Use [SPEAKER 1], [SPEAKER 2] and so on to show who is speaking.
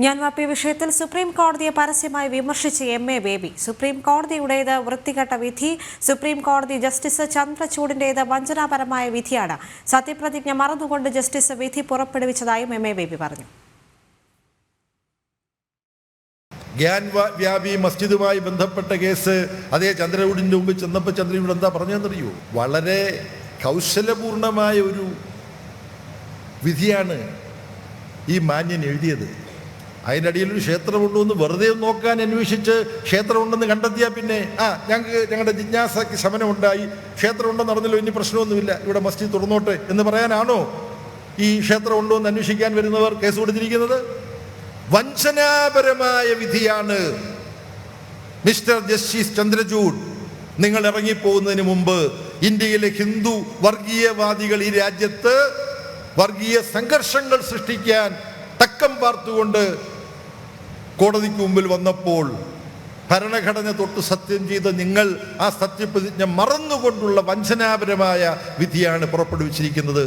[SPEAKER 1] ജ്ഞാൻവാപ്പി വിഷയത്തിൽ സുപ്രീം കോടതിയെ പരസ്യമായി വിമർശിച്ച് എം.എ. ബേബി. സുപ്രീം കോടതിയുടേത് വൃത്തികെട്ട വിധി. സുപ്രീം കോടതി ജസ്റ്റിസ് ചന്ദ്രചൂഡിന്റേത് വഞ്ചനാപരമായ വിധിയാണ്. സത്യപ്രതിജ്ഞ മറന്നുകൊണ്ട് ജസ്റ്റിസ് വിധി പുറപ്പെടുവിച്ചതായും എം.എ. ബേബി പറഞ്ഞു.
[SPEAKER 2] ഗ്യാൻവാപ്പി മസ്ജിദുമായി ബന്ധപ്പെട്ട കേസ് അതേ ചന്ദ്രചൂഡിന്റെ മുമ്പിൽ ചെന്നപ്പോൾ ചന്ദ്രചൂഡ് എന്താ പറഞ്ഞതെന്നറിയോ? വളരെ കൗശലപൂർണമായ ഒരു വിധിയാണ് ഈ മാന്യൻ എഴുതിയത്. അതിൻ്റെ അടിയിലൊരു ക്ഷേത്രമുണ്ടോ എന്ന് വെറുതെ നോക്കാൻ അന്വേഷിച്ച് ക്ഷേത്രമുണ്ടെന്ന് കണ്ടെത്തിയാൽ പിന്നെ ഞങ്ങളുടെ ജിജ്ഞാസയ്ക്ക് ശമനമുണ്ടായി, ക്ഷേത്രമുണ്ടെന്ന് അറിഞ്ഞല്ലോ, ഇനി പ്രശ്നമൊന്നുമില്ല, ഇവിടെ മസ്ജിദ് തുറന്നോട്ടെ എന്ന് പറയാനാണോ ഈ ക്ഷേത്രമുണ്ടോ എന്ന് അന്വേഷിക്കാൻ വരുന്നവർ കേസ് കൊടുത്തിരിക്കുന്നത്? വഞ്ചനാപരമായ വിധിയാണ്. മിസ്റ്റർ ജസ്റ്റിസ് ചന്ദ്രചൂഡ്, നിങ്ങൾ ഇറങ്ങിപ്പോകുന്നതിന് മുമ്പ് ഇന്ത്യയിലെ ഹിന്ദു വർഗീയവാദികൾ ഈ രാജ്യത്ത് വർഗീയ സംഘർഷങ്ങൾ സൃഷ്ടിക്കാൻ തക്കം പാർത്തുകൊണ്ട് കോടതിക്ക് മുമ്പിൽ വന്നപ്പോൾ ഭരണഘടന തൊട്ട് സത്യം ചെയ്ത നിങ്ങൾ ആ സത്യപ്രതിജ്ഞ മറന്നുകൊണ്ടുള്ള വഞ്ചനാപരമായ വിധിയാണ് പുറപ്പെടുവിച്ചിരിക്കുന്നത്.